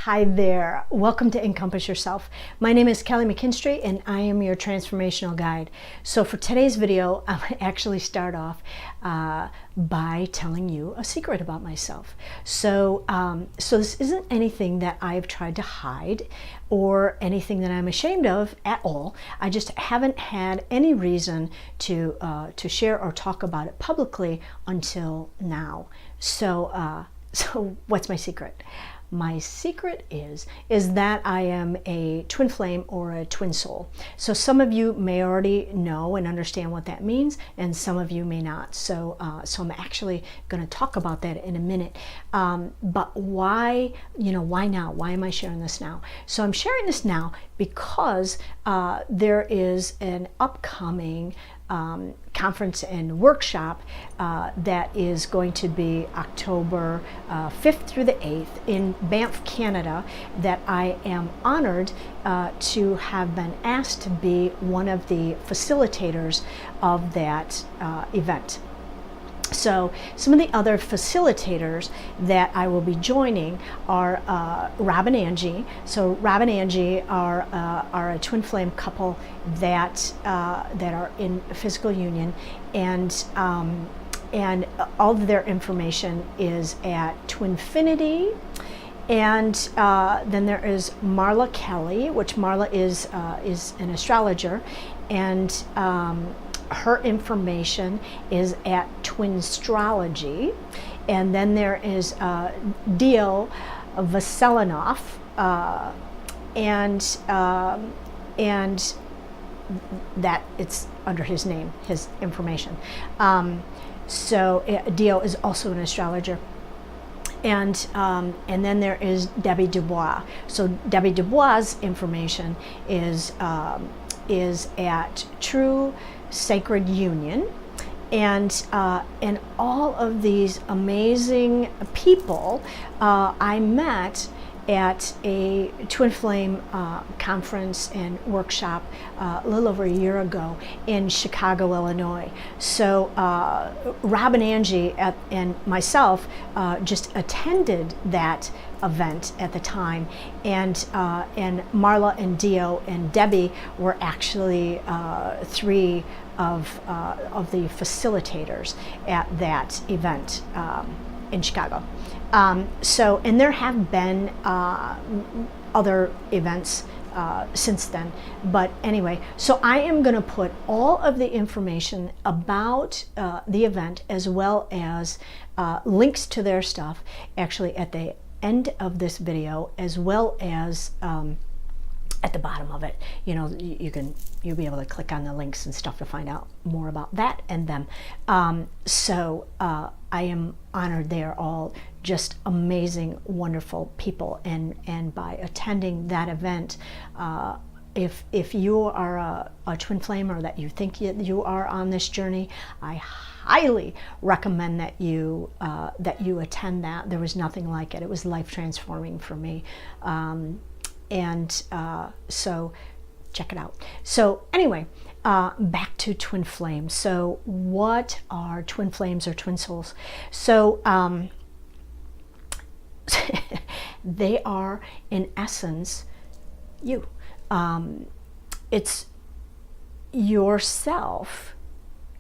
Hi there. Welcome to Encompass Yourself. My name is Kelly McKinstry and I am your transformational guide. So for today's video, I'm going to actually start off by telling you a secret about myself. So this isn't anything that I've tried to hide or anything that I'm ashamed of at all. I just haven't had any reason to share or talk about it publicly until now. So what's my secret? My secret is that I am a twin flame or a twin soul. So some of you may already know and understand what that means, and some of you may not. So I'm actually going to talk about that in a minute. But why, why now? Why am I sharing this now? So I'm sharing this now because there is an upcoming conference and workshop that is going to be October 5th through the 8th in Banff, Canada, that I am honored to have been asked to be one of the facilitators of that event. So some of the other facilitators that I will be joining are Rob and Angie. So Rob and Angie are a twin flame couple that are in physical union, and all of their information is at TwinFinity. And then there is Marla Kelly, which Marla is an astrologer, and her information is at TwinStrology. And then there is Dio Vaselinov, and that it's under his name, his information. So Dio is also an astrologer. And then there is Debbie Dubois. So Debbie Dubois' information is at True Sacred Union, and all of these amazing people I met at a twin flame conference and workshop a little over a year ago in Chicago, Illinois. So Rob and Angie and myself just attended that event at the time, and Marla and Dio and Debbie were actually three of the facilitators at that event in Chicago. So, and there have been other events since then. But anyway, so I am going to put all of the information about the event, as well as links to their stuff, actually at the end of this video, as well as at the bottom of it. You'll be able to click on the links and stuff to find out more about that and them. So I am honored. They are all just amazing, wonderful people, and by attending that event, if you are a twin flame, or that you think you are on this journey, I highly recommend that you attend that. There was nothing like it. It was life transforming for me. So check it out. So anyway, back to twin flames. So what are twin flames or twin souls? So they are, in essence, you. It's yourself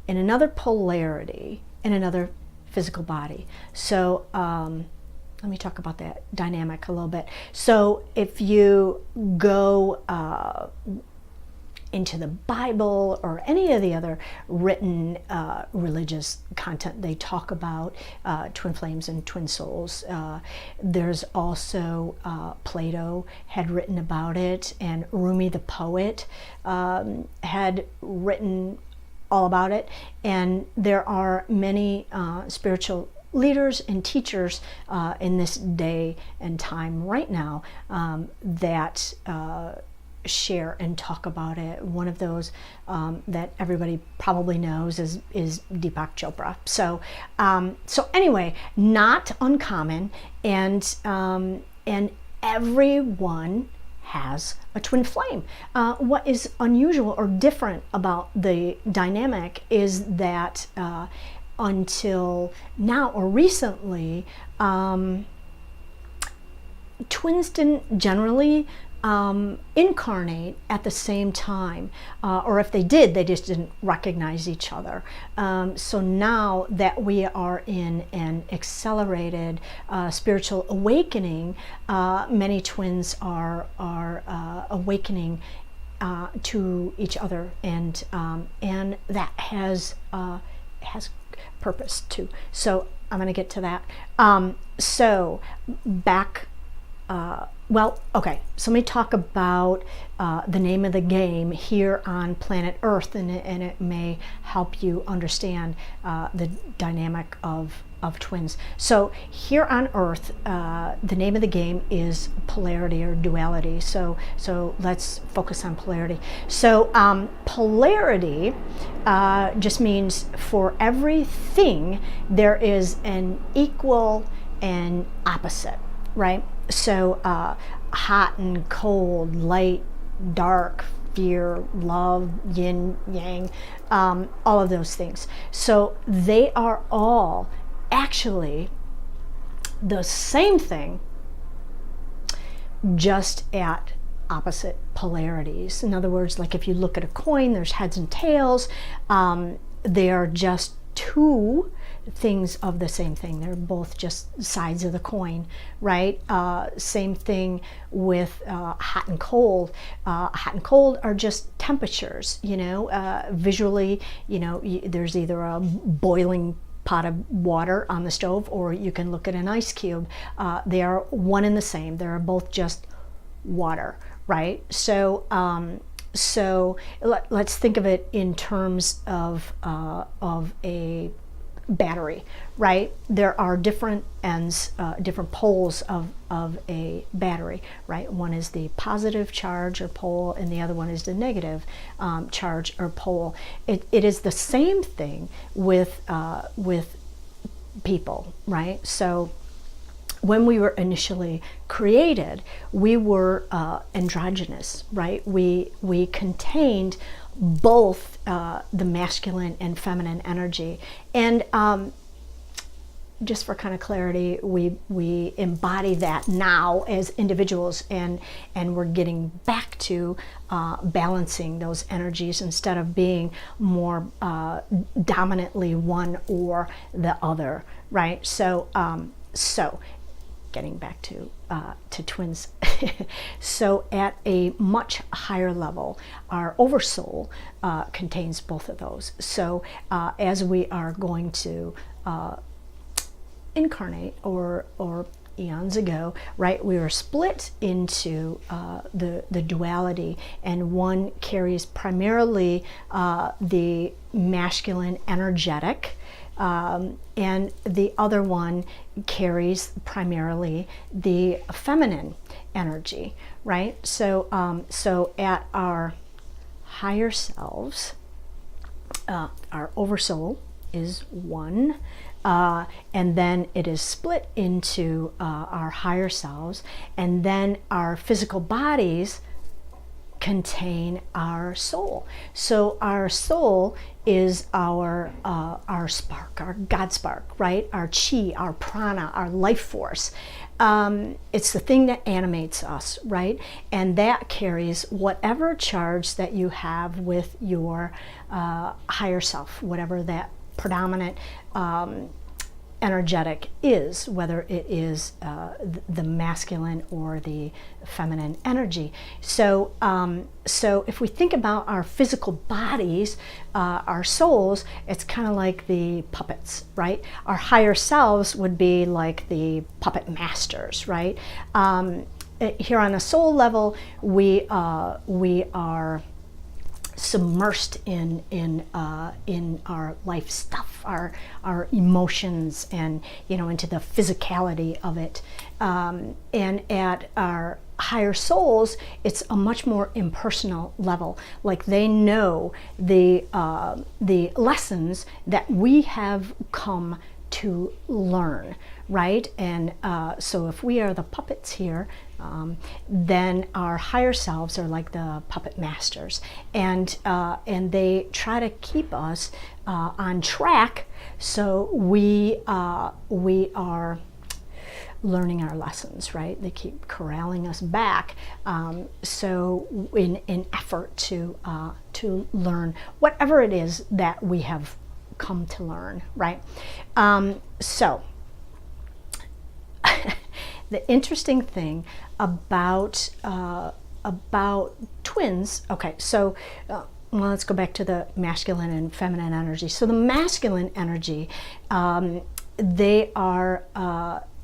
in another polarity, in another physical body. So let me talk about that dynamic a little bit. So if you go into the Bible or any of the other written religious content, they talk about twin flames and twin souls. There's also Plato had written about it, and Rumi the poet had written all about it. And there are many spiritual leaders and teachers in this day and time right now that share and talk about it. One of those that everybody probably knows is Deepak Chopra. So anyway, not uncommon, and everyone has a twin flame. What is unusual or different about the dynamic is that until now or recently, twins didn't generally incarnate at the same time, or if they did, they just didn't recognize each other. So now that we are in an accelerated spiritual awakening, many twins are awakening to each other, and that has purpose too. So I'm going to get to that. So back. Well, okay, so let me talk about the name of the game here on planet Earth, and it may help you understand the dynamic of twins. So here on Earth, the name of the game is polarity or duality. So let's focus on polarity. So polarity just means for everything there is an equal and opposite, right? So hot and cold, light, dark, fear, love, yin, yang, all of those things. So they are all actually the same thing, just at opposite polarities. In other words, like if you look at a coin, there's heads and tails. They are just two things of the same thing. They're both just sides of the coin, right? Same thing with hot and cold. Hot and cold are just temperatures, visually, there's either a boiling pot of water on the stove, or you can look at an ice cube. They are one and the same. They're both just water, right? So let's think of it in terms of a battery, right? There are different ends, different poles of a battery, right? One is the positive charge or pole, and the other one is the negative charge or pole. It is the same thing with people, right? So when we were initially created, we were androgynous, right? We contained both the masculine and feminine energy, and just for kind of clarity, we embody that now as individuals, and we're getting back to balancing those energies instead of being more dominantly one or the other, right? So getting back to twins. So at a much higher level, our oversoul contains both of those. So as we are going to incarnate, or eons ago, right, we were split into the duality, and one carries primarily the masculine energetic, and the other one carries primarily the feminine energy, right? So so at our higher selves, our oversoul is one, and then it is split into our higher selves, and then our physical bodies contain our soul. So our soul is our spark, our God spark, right? Our chi, our prana, our life force. It's the thing that animates us, right? And that carries whatever charge that you have with your higher self, whatever that predominant energetic is, whether it is the masculine or the feminine energy. So so if we think about our physical bodies, our souls, it's kind of like the puppets, right? Our higher selves would be like the puppet masters, right? Here on a soul level, we are submersed in our life stuff, our emotions, and into the physicality of it. And at our higher souls, it's a much more impersonal level. Like they know the lessons that we have come to learn, right? And so if we are the puppets here, then our higher selves are like the puppet masters, and they try to keep us on track, so we are learning our lessons, right? They keep corralling us back. So in effort to learn whatever it is that we have come to learn, right? So the interesting thing about twins, okay, so well, let's go back to the masculine and feminine energy. So the masculine energy, they are,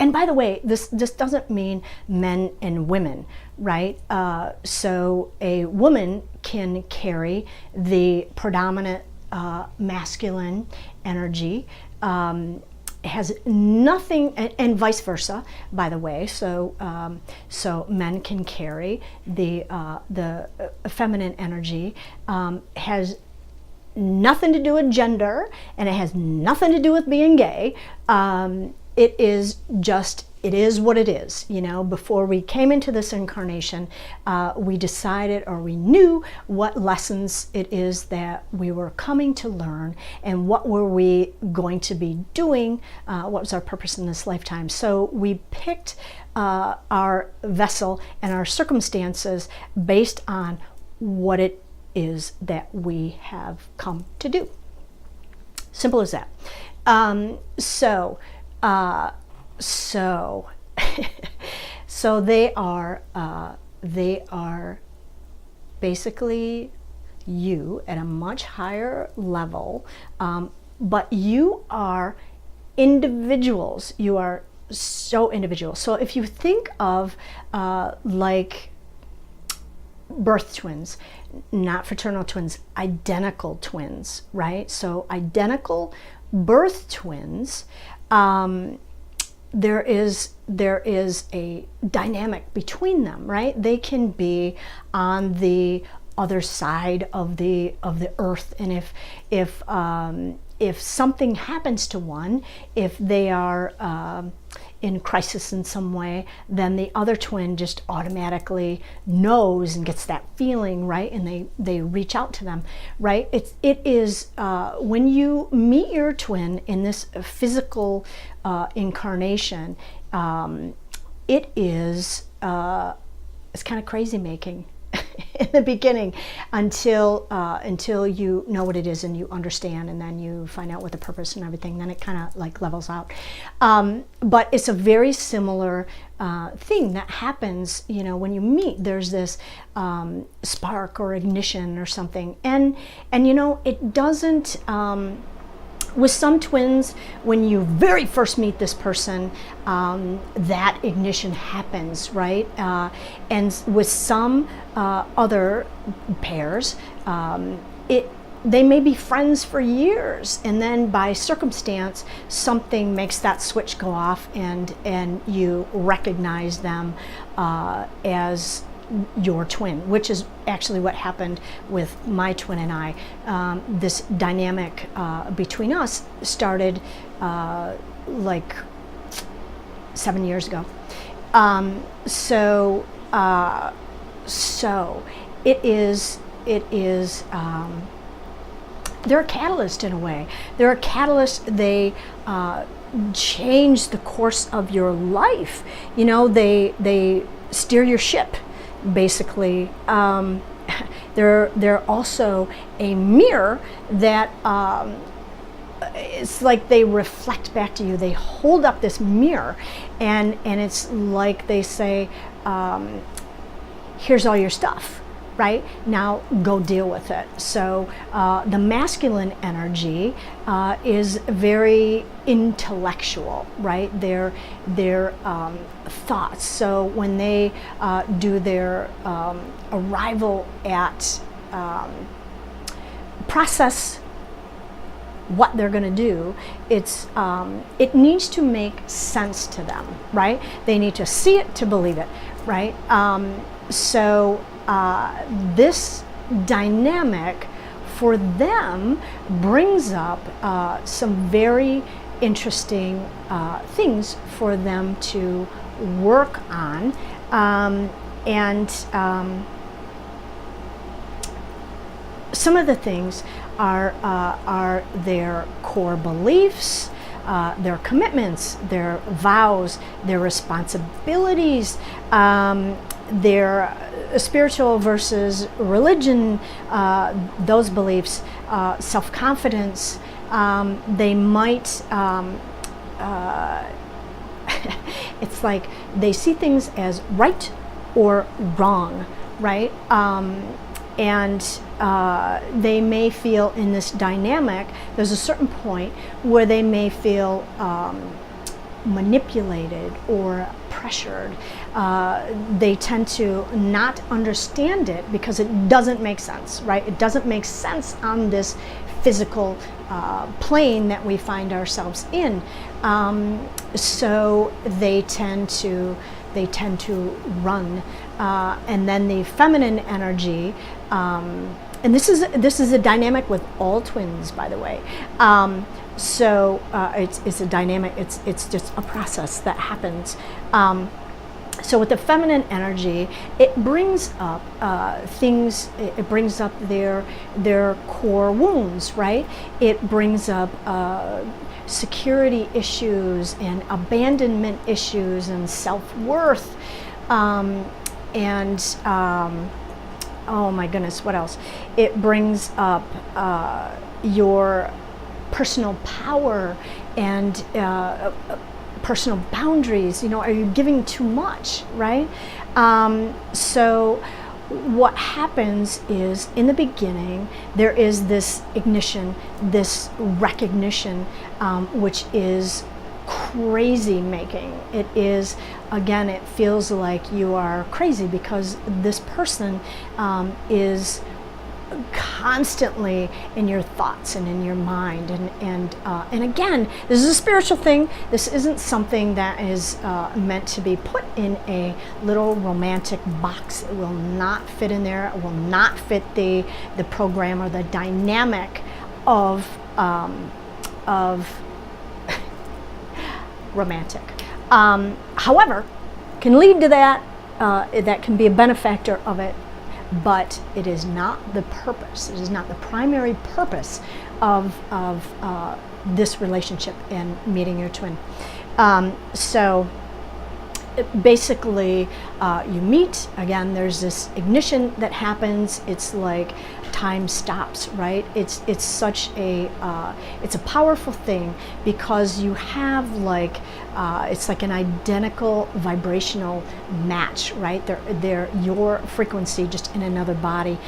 and by the way, this doesn't mean men and women, right? So a woman can carry the predominant masculine energy, has nothing, and vice versa, by the way. So so men can carry the feminine energy, has nothing to do with gender, and it has nothing to do with being gay. It is just, it is what it is. You know, before we came into this incarnation, we decided, or we knew what lessons it is that we were coming to learn, and what were we going to be doing, what was our purpose in this lifetime. So we picked our vessel and our circumstances based on what it is that we have come to do. Simple as that. So they are basically you at a much higher level, but you are individuals. You are so individual. So if you think of like birth twins, not fraternal twins, identical twins, right? So identical birth twins, there is a dynamic between them, right? They can be on the other side of the earth, and if something happens to one, if they are in crisis in some way, then the other twin just automatically knows and gets that feeling, right? And they reach out to them, right? It is when you meet your twin in this physical incarnation, it is it's kind of crazy making in the beginning, until you know what it is and you understand, and then you find out what the purpose and everything, then it kind of like levels out. But it's a very similar thing that happens, you know, when you meet. There's this spark or ignition or something, and you know, it doesn't. With some twins, when you very first meet this person, that ignition happens, right? And with some other pairs, they may be friends for years, and then by circumstance, something makes that switch go off, and you recognize them as your twin, which is actually what happened with my twin and I. This dynamic between us started like 7 years ago. So it is they're a catalyst in a way. They're a catalyst. They change the course of your life. You know, they steer your ship, basically. They're also a mirror that it's like they reflect back to you. They hold up this mirror, and it's like they say, here's all your stuff, right? Now go deal with it. So the masculine energy is very intellectual, right? Their thoughts. So when they do their arrival at process what they're going to do, it needs to make sense to them, right? They need to see it to believe it, right? So this dynamic for them brings up some very interesting things for them to work on, and some of the things are their core beliefs, their commitments, their vows, their responsibilities, their spiritual versus religion, those beliefs, self-confidence. They might, it's like they see things as right or wrong, right? And they may feel in this dynamic, there's a certain point where they may feel manipulated or pressured. They tend to not understand it because it doesn't make sense, right? It doesn't make sense on this physical plane that we find ourselves in. So they tend to run. And then the feminine energy, and this is a dynamic with all twins, by the way. So it's a dynamic. It's just a process that happens. So with the feminine energy, it brings up things. It brings up their core wounds, right? It brings up security issues and abandonment issues and self-worth, and oh my goodness, what else? It brings up your personal power and personal boundaries. You know, are you giving too much, right? So what happens is, in the beginning, there is this ignition, this recognition, which is crazy making. It is, again, it feels like you are crazy because this person is constantly in your thoughts and in your mind, and again, this is a spiritual thing. This isn't something that is meant to be put in a little romantic box. It will not fit in there. It will not fit the program or the dynamic of romantic. However, can lead to that. That can be a benefactor of it. But it is not the purpose. It is not the primary purpose of this relationship and meeting your twin. So basically, you meet, again, there's this ignition that happens. It's like time stops, right? It's such a it's a powerful thing because you have like it's like an identical vibrational match, right? They're your frequency just in another body.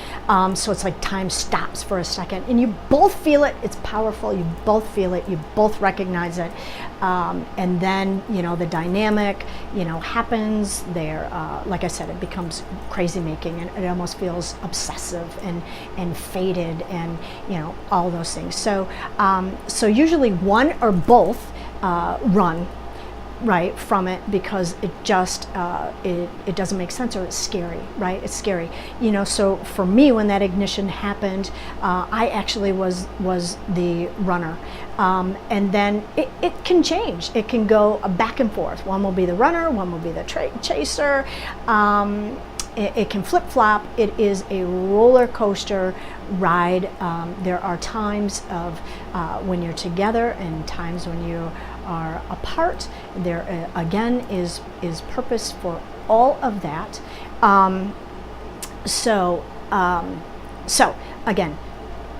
So it's like time stops for a second, and you both feel it. It's powerful. You both feel it. You both recognize it, and then the dynamic happens. There, like I said, it becomes crazy making, and it almost feels obsessive and faded, and all those things. So so usually one or both run right from it because it just it doesn't make sense, or it's scary, right? It's scary, so for me, when that ignition happened, I actually was the runner, and then it can change. It can go back and forth. One will be the runner, one will be the chaser. It can flip-flop. It is a roller coaster ride. There are times of when you're together and times when you are apart. There again is purpose for all of that. So again,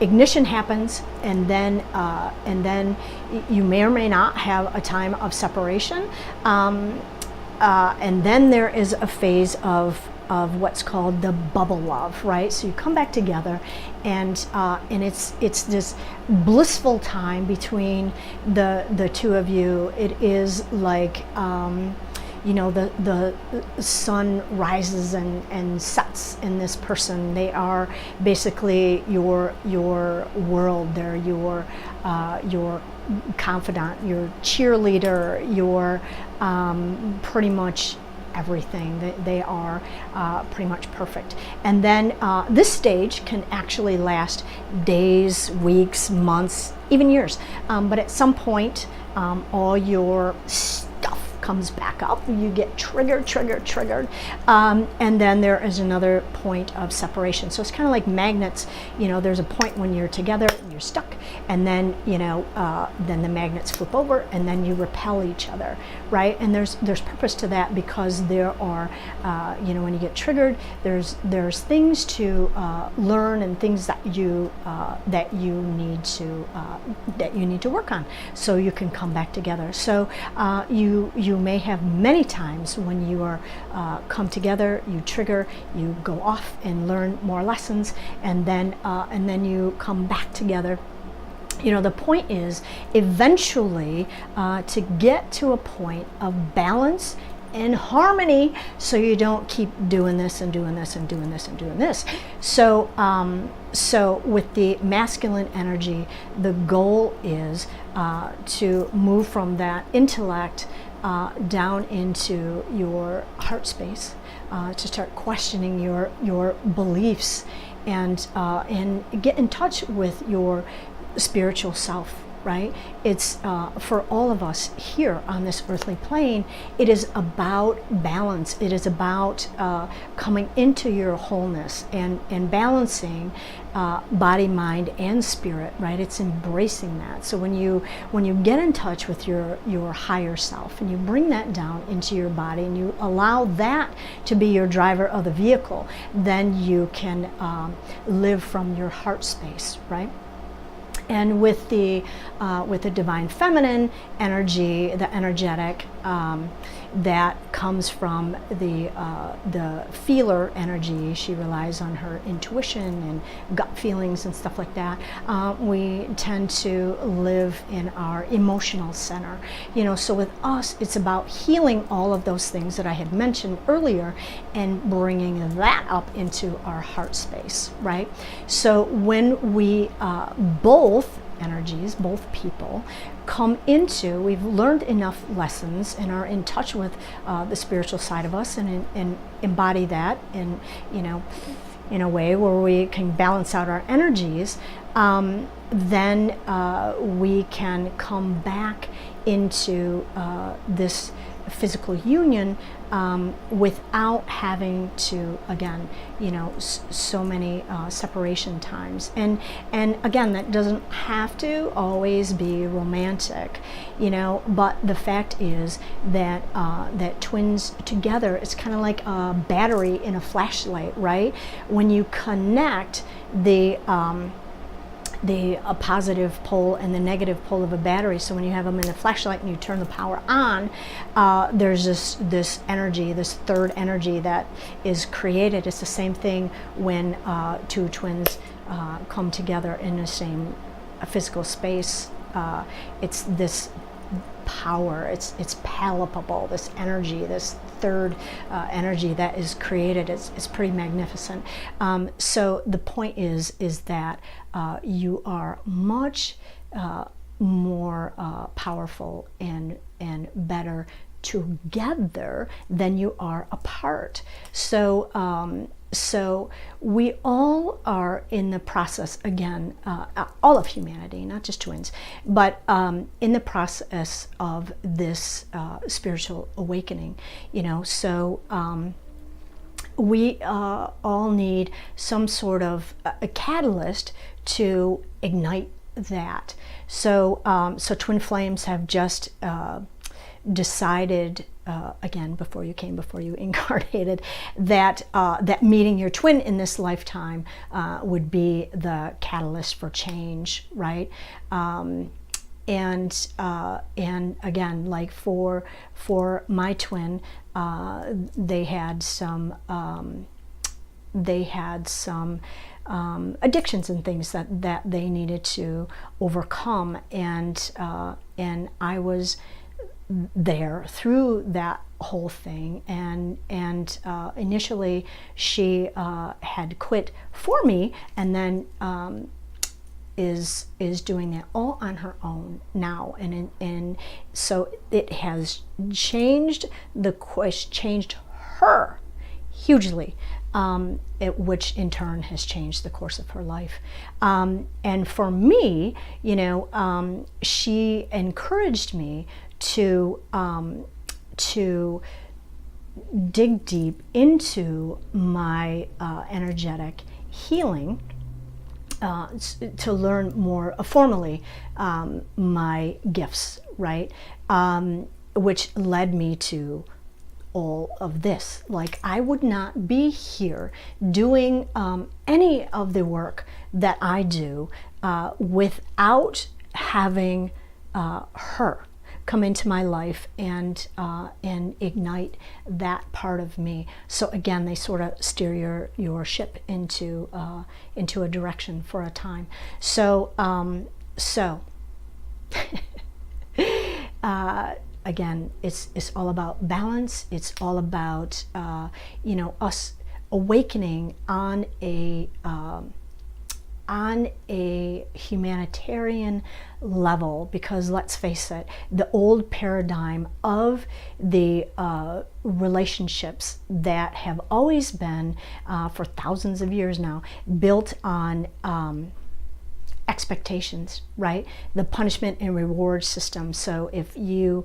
ignition happens, and then you may or may not have a time of separation, and then there is a phase of what's called the bubble love, right? So you come back together, and it's this blissful time between the two of you. It is like the sun rises and sets in this person. They are basically your world. They're your confidant, your cheerleader, your pretty much everything. They are pretty much perfect. And then this stage can actually last days, weeks, months, even years. But at some point, all your stuff comes back up. You get triggered. And then there is another point of separation. So it's kind of like magnets. There's a point when you're together, and you you're stuck, and then then the magnets flip over, and then you repel each other, right? And there's purpose to that, because there are when you get triggered, there's things to learn, and things that you need to work on, so you can come back together. So you may have many times when you are come together, you trigger, you go off and learn more lessons, and then you come back together. The point is eventually to get to a point of balance and harmony, so you don't keep doing this and doing this and doing this and doing this. So so with the masculine energy, the goal is to move from that intellect down into your heart space, to start questioning your beliefs, and get in touch with your spiritual self, right? It's for all of us here on this earthly plane, it is about balance. It is about coming into your wholeness and balancing body, mind, and spirit, right? It's embracing that. So when you get in touch with your higher self, and you bring that down into your body, and you allow that to be your driver of the vehicle, then you can live from your heart space, right? And with the divine feminine energy, the energetic that comes from the feeler energy, she relies on her intuition and gut feelings and stuff like that. We tend to live in our emotional center. So with us, it's about healing all of those things that I had mentioned earlier, and bringing that up into our heart space, right? So when we both energies, both people, come into, we've learned enough lessons and are in touch with the spiritual side of us, and embody that in a way where we can balance out our energies, then we can come back into this physical union without having to, again, so many separation times. And again, that doesn't have to always be romantic, but the fact is that that twins together, it's kind of like a battery in a flashlight, right? When you connect the positive pole and the negative pole of a battery. So when you have them in the flashlight and you turn the power on, there's this energy, this third energy that is created. It's the same thing when two twins come together in the same physical space. It's this power, it's palpable, this energy, this third energy that is created. It's pretty magnificent. So the point is that you are much more powerful and better together than you are apart. So so we all are in the process, again, all of humanity, not just twins, but in the process of this spiritual awakening, so we all need some sort of a catalyst to ignite that. So so twin flames have just decided, again, before you incarnated, that that meeting your twin in this lifetime would be the catalyst for change, right? And again, like for my twin, they had some addictions and things that they needed to overcome, and I was there through that whole thing, and initially she had quit for me, and then is doing that all on her own now, and so it has changed changed her hugely, which in turn has changed the course of her life. And for me, she encouraged me to dig deep into my energetic healing, to learn more formally my gifts, right? Which led me to all of this. Like, I would not be here doing any of the work that I do without having her come into my life and ignite that part of me. So again, they sort of steer your ship into a direction for a time. So again, it's all about balance. It's all about us awakening on a humanitarian level, because let's face it, the old paradigm of the relationships that have always been for thousands of years now built on expectations, right? The punishment and reward system. So if you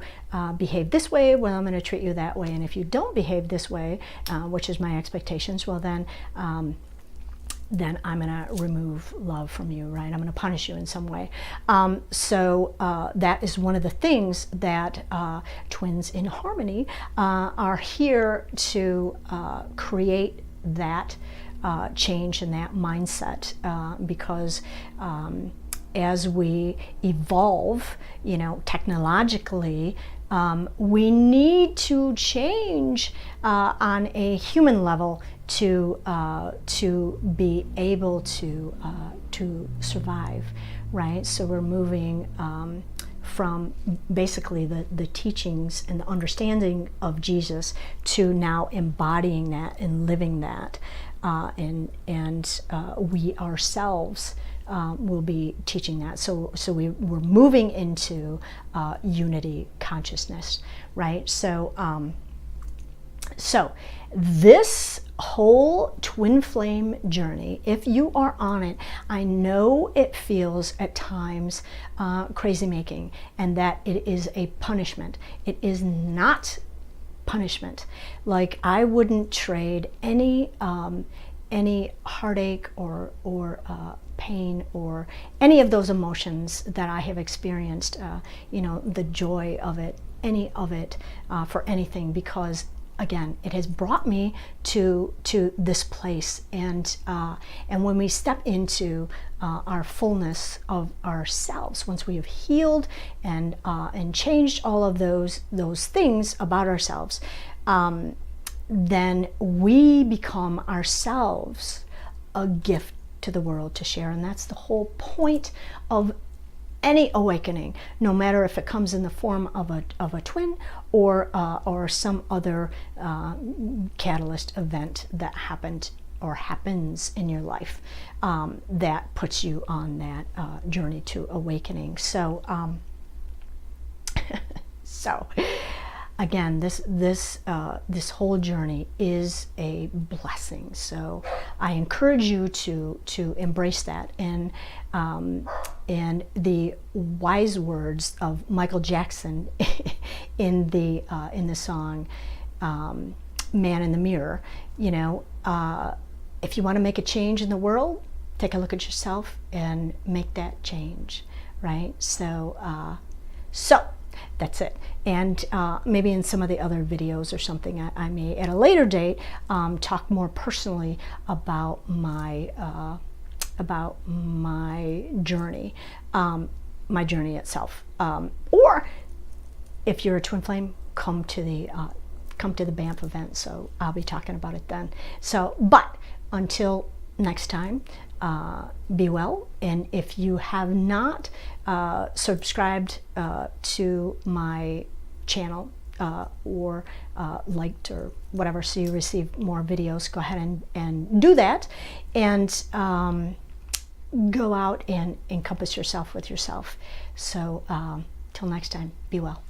behave this way, well, I'm going to treat you that way, and if you don't behave this way, which is my expectations, well, then I'm going to remove love from you, right? I'm going to punish you in some way. So that is one of the things that Twins in Harmony are here to create that change in that mindset, because as we evolve, technologically, we need to change on a human level to be able to survive, right? So we're moving from basically the teachings and the understanding of Jesus to now embodying that and living that, and we ourselves will be teaching that. So we're moving into unity consciousness, right? So this whole twin flame journey, if you are on it, I know it feels at times crazy making, and that it is a punishment. It is not punishment. Like, I wouldn't trade any heartache or pain or any of those emotions that I have experienced, the joy of it, any of it, for anything, because again, it has brought me to this place, and when we step into our fullness of ourselves, once we have healed and changed all of those things about ourselves, then we become ourselves a gift to the world to share, and that's the whole point of any awakening, no matter if it comes in the form of a twin or some other catalyst event that happened or happens in your life, that puts you on that journey to awakening. So so again, this whole journey is a blessing. So I encourage you to embrace that. And the wise words of Michael Jackson in the song "Man in the Mirror," if you want to make a change in the world, take a look at yourself and make that change, right? So that's it. And maybe in some of the other videos or something, I may at a later date talk more personally about my journey, itself. Or if you're a twin flame, come to the Banff event. So I'll be talking about it then. So, but until next time, be well. And if you have not subscribed to my channel or liked or whatever, so you receive more videos, go ahead and do that, and go out and encompass yourself with yourself. So till next time, be well.